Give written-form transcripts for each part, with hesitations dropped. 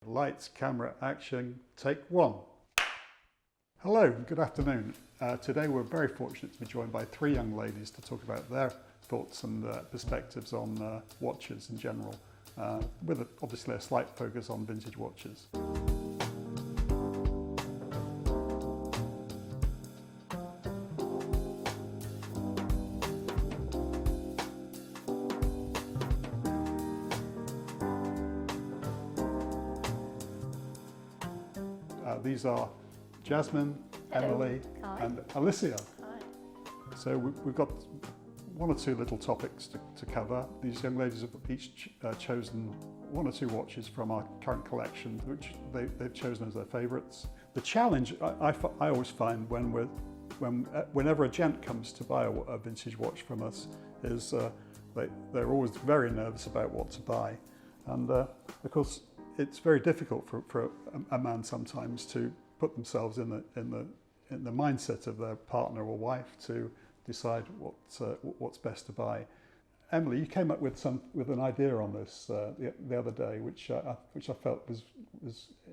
Lights, camera, action, take one. Hello, good afternoon. Today we're very fortunate to be joined by three young ladies to talk about their thoughts and perspectives on watches in general, with obviously a slight focus on vintage watches. These are Jasmine, Hello. Emily Hi. and Alicia. Hi. So we've got one or two little topics to cover. These young ladies have each chosen one or two watches from our current collection, which they've chosen as their favourites. The challenge I always find whenever a gent comes to buy a vintage watch from us is they're always very nervous about what to buy, and of course it's very difficult for a man sometimes to put themselves in the mindset of their partner or wife to decide what's best to buy. Emily, you came up with an idea on this the other day, which I felt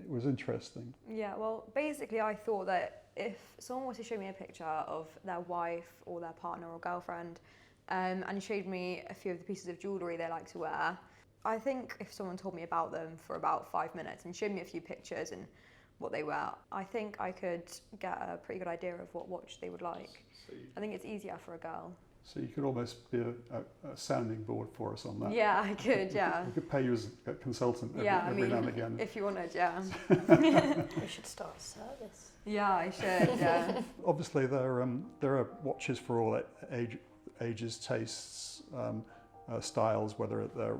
was interesting. Yeah, well, basically I thought that if someone was to show me a picture of their wife or their partner or girlfriend and showed me a few of the pieces of jewellery they like to wear, I think if someone told me about them for about 5 minutes and showed me a few pictures and what they wear, I think I could get a pretty good idea of what watch they would like. I think it's easier for a girl. So you could almost be a sounding board for us on that. Yeah, I could, yeah. We could pay you as a consultant every now and again. If you wanted, yeah. We should start a service. Yeah, I should, yeah. Obviously there are watches for all ages, tastes, styles, whether they're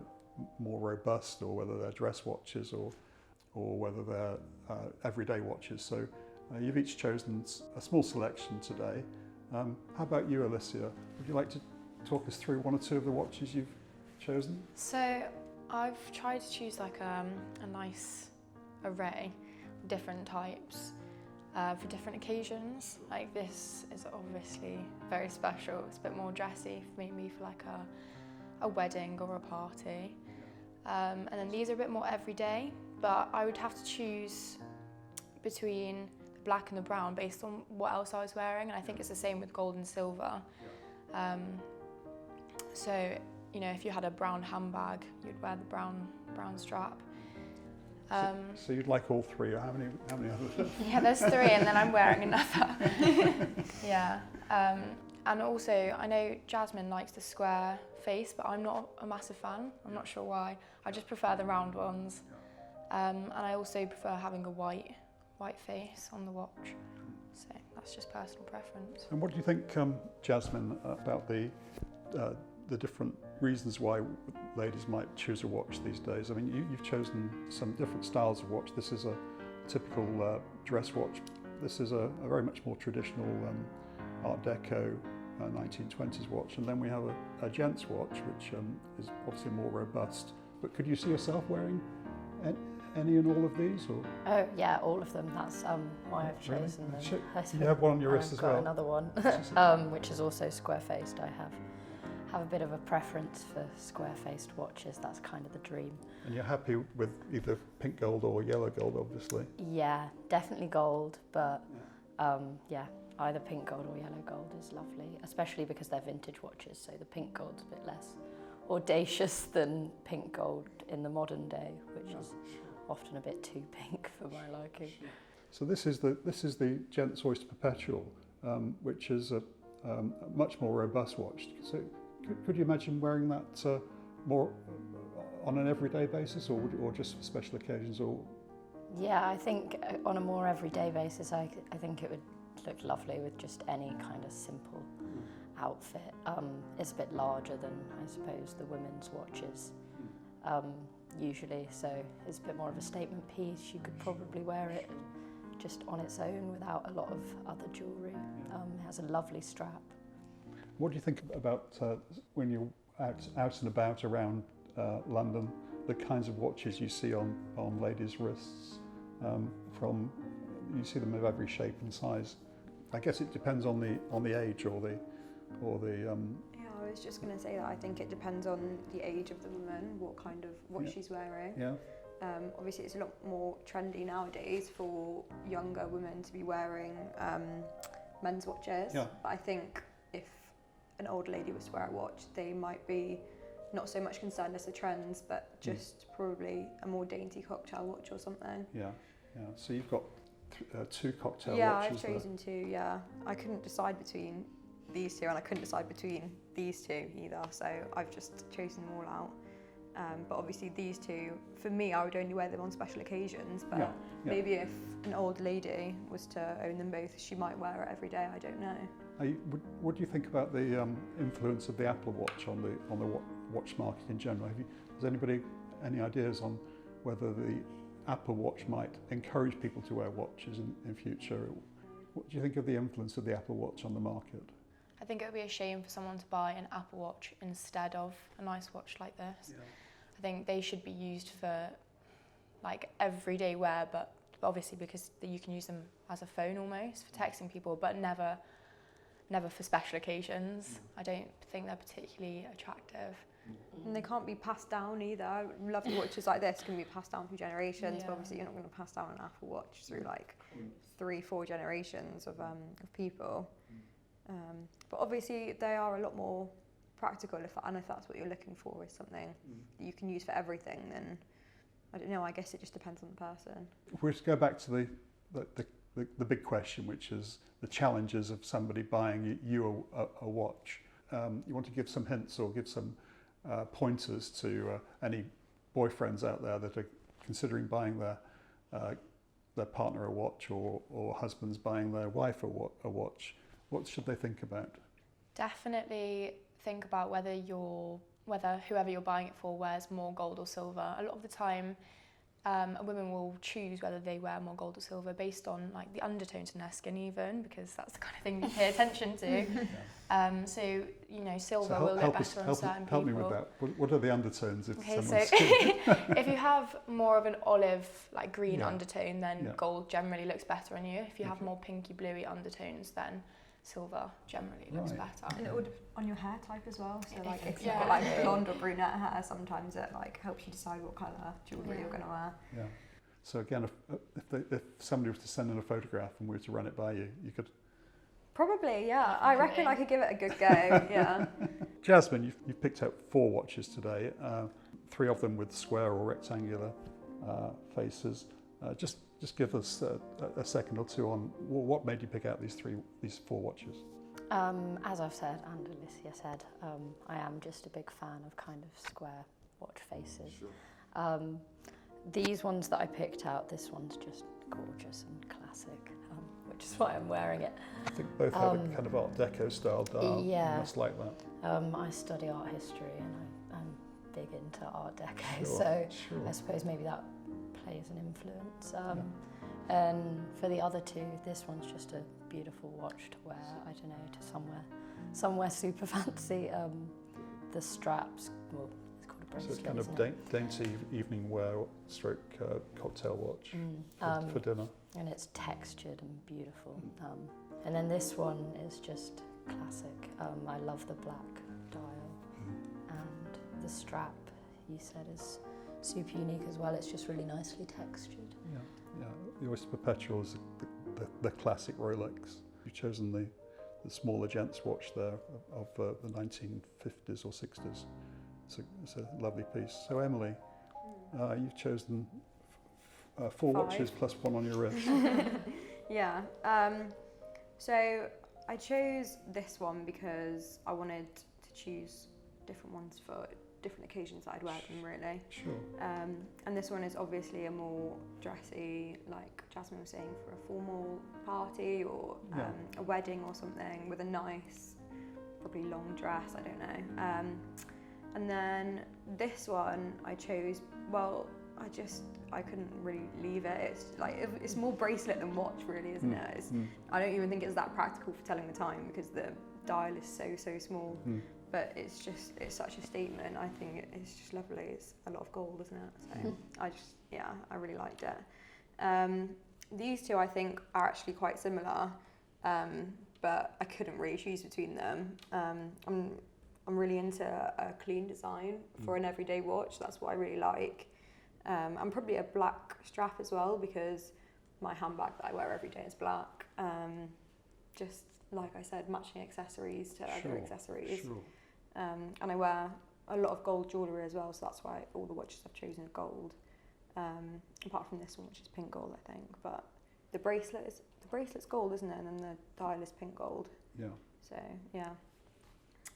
more robust or whether they're dress watches or whether they're everyday watches. So you've each chosen a small selection today. How about you, Alicia? Would you like to talk us through one or two of the watches you've chosen? So I've tried to choose like a nice array of different types for different occasions. Like this is obviously very special. It's a bit more dressy for maybe for like a wedding or a party. And then these are a bit more everyday, but I would have to choose between the black and the brown based on what else I was wearing, and I think it's the same with gold and silver. So, you know, if you had a brown handbag, you'd wear the brown strap. So you'd like all three, or how many others? Yeah, there's three, and then I'm wearing another. Yeah. And also, I know Jasmine likes the square face, but I'm not a massive fan. I'm not sure why. I just prefer the round ones. And I also prefer having a white face on the watch. So that's just personal preference. And what do you think, Jasmine, about the different reasons why ladies might choose a watch these days? I mean, you've chosen some different styles of watch. This is a typical dress watch. This is a very much more traditional Art Deco 1920s watch, and then we have a gents watch, which is obviously more robust. But could you see yourself wearing any and all of these? Or? Oh yeah, all of them. That's why I've chosen them. You have one on your wrist as well? I've got another one, which is also square-faced. I have a bit of a preference for square-faced watches. That's kind of the dream. And you're happy with either pink gold or yellow gold, obviously? Yeah, definitely gold, but yeah, either pink gold or yellow gold is lovely, especially because they're vintage watches, so the pink gold's a bit less audacious than pink gold in the modern day, which is often a bit too pink for my liking. So this is the Gents Oyster Perpetual, which is a much more robust watch. So could you imagine wearing that more on an everyday basis, or just for special occasions? Or yeah, I think on a more everyday basis, I think it would look lovely with just any kind of simple outfit. It's a bit larger than, I suppose, the women's watches usually, so it's a bit more of a statement piece. You could probably wear it just on its own without a lot of other jewellery. It has a lovely strap. what do you think about when you're out and about around London, the kinds of watches you see on ladies' wrists? You see them of every shape and size. I guess it depends on the age or the. Yeah, I was just going to say that I think it depends on the age of the woman, what she's wearing. Yeah. Obviously it's a lot more trendy nowadays for younger women to be wearing men's watches. Yeah. But I think if an older lady was to wear a watch, they might be not so much concerned as the trends, but just probably a more dainty cocktail watch or something. Yeah. So you've got two cocktail Yeah, watches. I've chosen two, yeah. I couldn't decide between these two, and I couldn't decide between these two either, so I've just chosen them all out. But obviously these two, for me, I would only wear them on special occasions, but Yeah. maybe if an old lady was to own them both, she might wear it every day, I don't know. What do you think about the influence of the Apple Watch on the watch market in general? Has anybody any ideas on whether the Apple Watch might encourage people to wear watches in future? What do you think of the influence of the Apple Watch on the market? I think it would be a shame for someone to buy an Apple Watch instead of a nice watch like this. Yeah. I think they should be used for like everyday wear, but obviously because you can use them as a phone almost for texting people, but never for special occasions. I don't think they're particularly attractive. And they can't be passed down either. Lovely watches like this can be passed down through generations, but Yeah. obviously you're not going to pass down an Apple Watch through like 3-4 generations of people. But obviously they are a lot more practical, if that's what you're looking for, is something that you can use for everything, then I don't know, I guess it just depends on the person. If we just go back to the big question, which is the challenges of somebody buying you a watch. You want to give some hints or give some pointers to any boyfriends out there that are considering buying their partner a watch, or husbands buying their wife a watch. What should they think about? Definitely think about whether whoever you're buying it for wears more gold or silver. A lot of the time, women will choose whether they wear more gold or silver based on like the undertones in their skin, even, because that's the kind of thing you pay attention to. So you know, silver will look better on certain people. Help me with that. What are the undertones if Okay, someone's so skin? if you have more of an olive, like green Yeah. undertone, then Yeah. gold generally looks better on you. If you have Okay. more pinky bluey undertones, then silver generally looks Right. better. And it would on your hair type as well. So like if you've Yeah. got like blonde or brunette hair, sometimes it like helps you decide what colour jewellery Yeah. you're going to wear. Yeah. So again, if somebody was to send in a photograph and we were to run it by you, you could. Probably, yeah. I reckon I could give it a good go. Yeah. Jasmine, you've picked out 4 watches today. 3 of them with square or rectangular faces. Just give us a second or two on what made you pick out these 4 watches. As I've said, and Alicia said, I am just a big fan of kind of square watch faces. Sure. These ones that I picked out, this one's just gorgeous and classic, which is why I'm wearing it. I think both have a kind of Art Deco style dial. Yeah. You must like that. I study art history and I'm big into Art Deco, Sure, so sure. I suppose maybe that plays an influence. And for the other 2, this one's just a beautiful watch to wear, I don't know, to somewhere super fancy. The straps, well, it's called a So bracelet, it's kind of isn't it? dainty evening wear stroke cocktail watch for dinner. And it's textured and beautiful. And then this one is just classic. I love the black dial, and the strap, you said, is super unique as well. It's just really nicely textured. Yeah. The Oyster Perpetual is the classic Rolex. You've chosen the smaller gents watch there of the 1950s or 60s. It's a lovely piece. So Emily, you've chosen 4 5. watches plus 1 on your wrist. Yeah. So I chose this one because I wanted to choose different ones for different occasions that I'd wear them, really. Sure. And this one is obviously a more dressy, like Jasmine was saying, for a formal party or a wedding or something, with a nice, probably long dress, I don't know. And then this one I chose, well, I couldn't really leave it. It's like, it's more bracelet than watch, really, isn't it? I don't even think it's that practical for telling the time, because the dial is so small. But it's such a statement. I think it's just lovely. It's a lot of gold, isn't it? So I really liked it. These 2 I think are actually quite similar, but I couldn't really choose between them. I'm really into a clean design for an everyday watch. That's what I really like. and probably a black strap as well, because my handbag that I wear every day is black. Just like I said, matching accessories to other accessories. Sure. And I wear a lot of gold jewellery as well, so that's why all the watches I've chosen are gold. Apart from this one, which is pink gold, I think. But the bracelet's gold, isn't it? And then the dial is pink gold. Yeah. So yeah.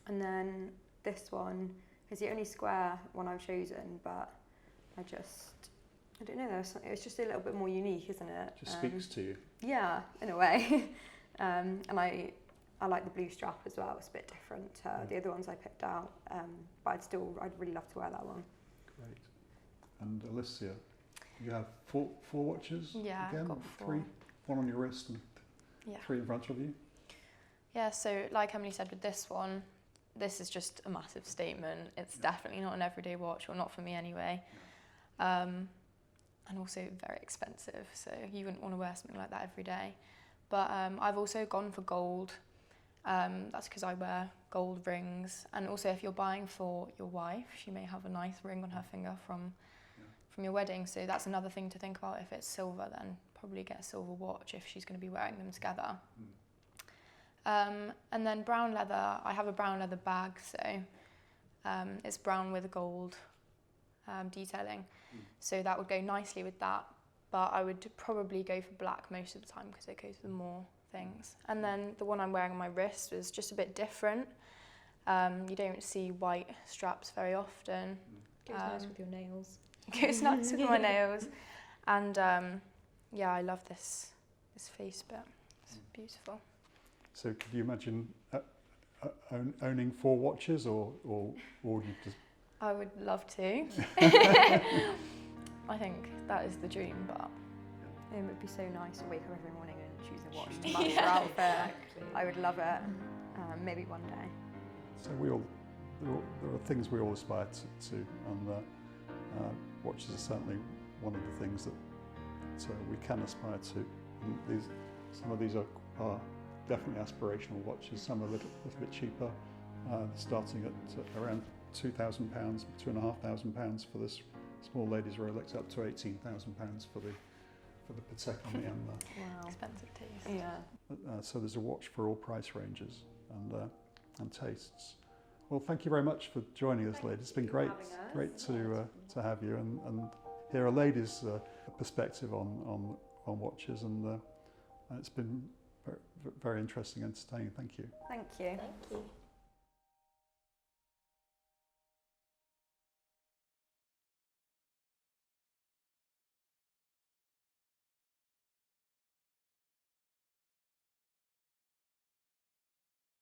And then this one is the only square one I've chosen, but I don't know. It's just a little bit more unique, isn't it? Just speaks to you. Yeah, in a way. And I like the blue strap as well. It's a bit different to the other ones I picked out. But I'd really love to wear that one. Great. And Alicia, you have four watches? Yeah, again? I've got 4. 3, one on your wrist and 3 in front of you? Yeah, so like Emily said with this one, this is just a massive statement. It's definitely not an everyday watch, or not for me anyway. And also very expensive, so you wouldn't want to wear something like that every day. But I've also gone for gold. That's because I wear gold rings, and also if you're buying for your wife, she may have a nice ring on her finger from your wedding, so that's another thing to think about. If it's silver, then probably get a silver watch if she's going to be wearing them together. And then brown leather, I have a brown leather bag, so it's brown with gold detailing, so that would go nicely with that, but I would probably go for black most of the time because it goes with more things. And then the one I'm wearing on my wrist is just a bit different. You don't see white straps very often. Goes nice with your nails. Goes nuts with my nails. And yeah, I love this face bit. It's beautiful. So could you imagine owning 4 watches, or would you just... I would love to. I think that is the dream, but... It would be so nice to wake up every morning and choose a watch to match your outfit. I would love it. Maybe one day. So there are things we all aspire to, and watches are certainly one of the things that we can aspire to. And some of these are definitely aspirational watches. Some are a little bit cheaper, starting at around £2,000, £2,500 for this small ladies Rolex, up to £18,000 for the Patek on the end there. Wow. Expensive taste. Yeah. So there's a watch for all price ranges and tastes. Well, thank you very much for joining us, ladies. It's been great to have you and hear a lady's perspective on watches, and it's been very interesting and entertaining. Thank you. Thank you. Thank you.